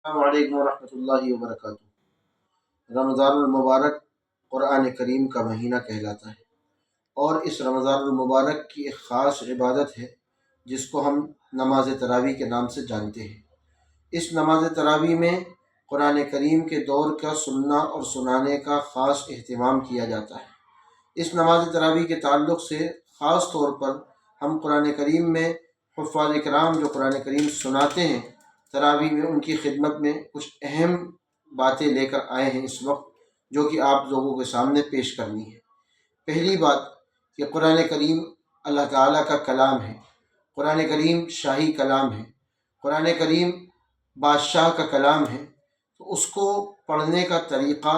السلام علیکم ورحمۃ اللہ وبرکاتہ۔ رمضان المبارک قرآن کریم کا مہینہ کہلاتا ہے، اور اس رمضان المبارک کی ایک خاص عبادت ہے جس کو ہم نماز تراویح کے نام سے جانتے ہیں۔ اس نماز تراویح میں قرآن کریم کے دور کا سننا اور سنانے کا خاص اہتمام کیا جاتا ہے۔ اس نماز تراویح کے تعلق سے خاص طور پر ہم قرآن کریم میں حفاظ کرام جو قرآن کریم سناتے ہیں تراویح میں، ان کی خدمت میں کچھ اہم باتیں لے کر آئے ہیں اس وقت، جو کہ آپ لوگوں کے سامنے پیش کرنی ہے۔ پہلی بات کہ قرآن کریم اللہ تعالیٰ کا کلام ہے، قرآن کریم شاہی کلام ہے، قرآن کریم بادشاہ کا کلام ہے، تو اس کو پڑھنے کا طریقہ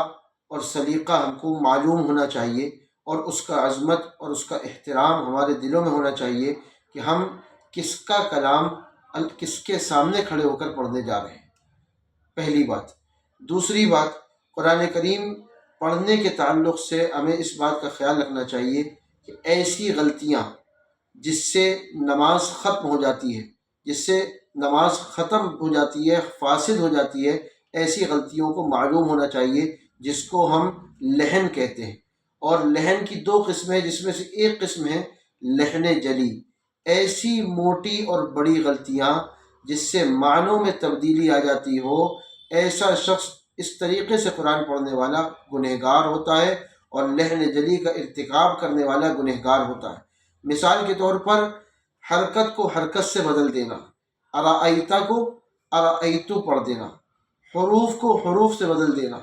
اور سلیقہ ہم کو معلوم ہونا چاہیے، اور اس کا عظمت اور اس کا احترام ہمارے دلوں میں ہونا چاہیے کہ ہم کس کا کلام کس کے سامنے کھڑے ہو کر پڑھنے جا رہے ہیں۔ پہلی بات۔ دوسری بات، قرآن کریم پڑھنے کے تعلق سے ہمیں اس بات کا خیال رکھنا چاہیے کہ ایسی غلطیاں جس سے نماز ختم ہو جاتی ہے، جس سے نماز ختم ہو جاتی ہے، فاسد ہو جاتی ہے، ایسی غلطیوں کو معلوم ہونا چاہیے، جس کو ہم لہن کہتے ہیں۔ اور لہن کی دو قسمیں، جس میں سے ایک قسم ہے لہن جلی، ایسی موٹی اور بڑی غلطیاں جس سے معنوں میں تبدیلی آ جاتی ہو، ایسا شخص اس طریقے سے قرآن پڑھنے والا گنہگار ہوتا ہے، اور لہن جلی کا ارتکاب کرنے والا گنہگار ہوتا ہے۔ مثال کے طور پر حرکت کو حرکت سے بدل دینا، ارائیتا کو ارائیتو پڑھ دینا، حروف کو حروف سے بدل دینا،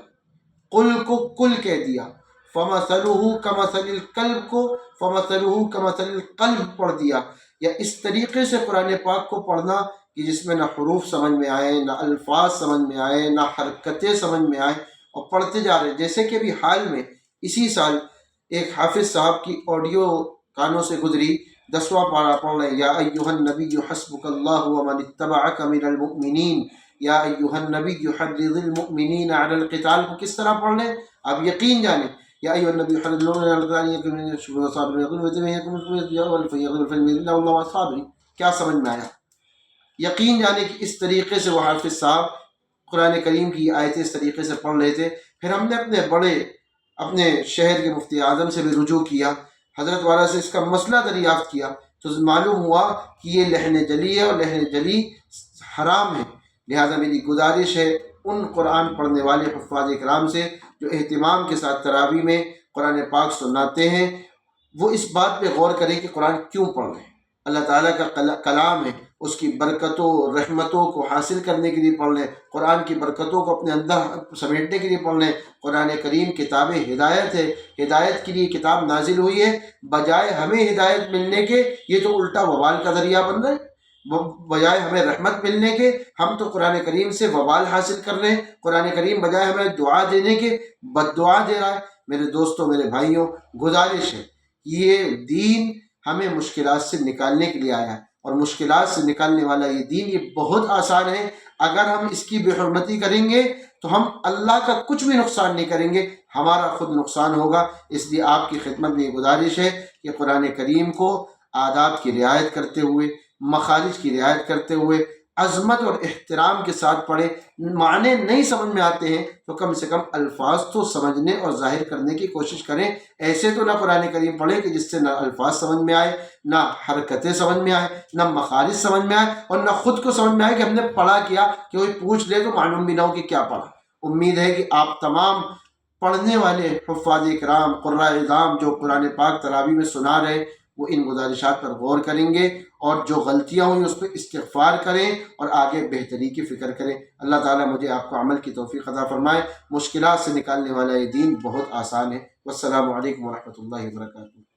قل کو کل کہہ دیا، فمثلہ کمثل الکلب کو فمثلہ کمثل القلب پڑھ دیا، یا اس طریقے سے قرآن پاک کو پڑھنا کہ جس میں نہ حروف سمجھ میں آئے، نہ الفاظ سمجھ میں آئے، نہ حرکتیں سمجھ میں آئے، اور پڑھتے جا رہے ہیں۔ جیسے کہ ابھی حال میں اسی سال ایک حافظ صاحب کی آڈیو کانوں سے گزری، 10واں پارہ پڑھ رہے ہیں، یا ایھا النبی حسبک اللہ ومن اتبعک من المؤمنین، یا ایھا النبی حرض المؤمنین علی القتال کو کس طرح پڑھ لیں آپ یقین جانیں۔ یا ایھا النبی حرض المؤمنین کیا سمجھ میں آیا؟ یقین جانے کہ اس طریقے سے وہ حافظ صاحب قرآن کریم کی آیتیں اس طریقے سے پڑھ رہے تھے۔ پھر ہم نے اپنے شہر کے مفتی اعظم سے بھی رجوع کیا، حضرت والا سے اس کا مسئلہ دریافت کیا، تو معلوم ہوا کہ یہ لہن جلی ہے، اور لہن جلی حرام ہے۔ لہذا میری گزارش ہے ان قرآن پڑھنے والے حفاظ کرام سے جو اہتمام کے ساتھ تراویح میں قرآن پاک سناتے ہیں، وہ اس بات پہ غور کریں کہ قرآن کیوں پڑھ رہے ہیں۔ اللہ تعالیٰ کا کلام ہے، اس کی برکتوں رحمتوں کو حاصل کرنے کے لیے پڑھ لیں، قرآن کی برکتوں کو اپنے اندر سمیٹنے کے لیے پڑھ لیں۔ قرآن کریم کتاب ہدایت ہے، ہدایت کے لیے کتاب نازل ہوئی ہے، بجائے ہمیں ہدایت ملنے کے یہ تو الٹا وبال کا ذریعہ بن رہے ہیں۔ بجائے ہمیں رحمت ملنے کے ہم تو قرآن کریم سے وبال حاصل کر رہے ہیں۔ قرآن کریم بجائے ہمیں دعا دینے کے بد دعا دے رہا ہے۔ میرے دوستوں، میرے بھائیوں، گزارش ہے، یہ دین ہمیں مشکلات سے نکالنے کے لیے آیا ہے، اور مشکلات سے نکالنے والا یہ دین یہ بہت آسان ہے۔ اگر ہم اس کی بے حرمتی کریں گے تو ہم اللہ کا کچھ بھی نقصان نہیں کریں گے، ہمارا خود نقصان ہوگا۔ اس لیے آپ کی خدمت میں یہ گزارش ہے کہ قرآن کریم کو آداب کی رعایت کرتے ہوئے، مخارج کی رعایت کرتے ہوئے، عظمت اور احترام کے ساتھ پڑھیں۔ معنی نہیں سمجھ میں آتے ہیں تو کم سے کم الفاظ تو سمجھنے اور ظاہر کرنے کی کوشش کریں۔ ایسے تو نہ قرآن کریم پڑھیں کہ جس سے نہ الفاظ سمجھ میں آئے، نہ حرکتیں سمجھ میں آئے، نہ مخارج سمجھ میں آئے، اور نہ خود کو سمجھ میں آئے کہ ہم نے پڑھا کیا، کہ کوئی پوچھ لے تو معلوم بھی نہ ہو کہ کیا پڑھا۔ امید ہے کہ آپ تمام پڑھنے والے حفاظ کرام قراء اعظام جو قرآن پاک تراویح میں سنا رہے، وہ ان گزارشات پر غور کریں گے، اور جو غلطیاں ہوئیں اس پہ استغفار کریں، اور آگے بہتری کی فکر کریں۔ اللہ تعالیٰ مجھے آپ کو عمل کی توفیق عطا فرمائے۔ مشکلات سے نکالنے والا یہ دین بہت آسان ہے۔ والسلام علیکم ورحمۃ اللہ وبرکاتہ۔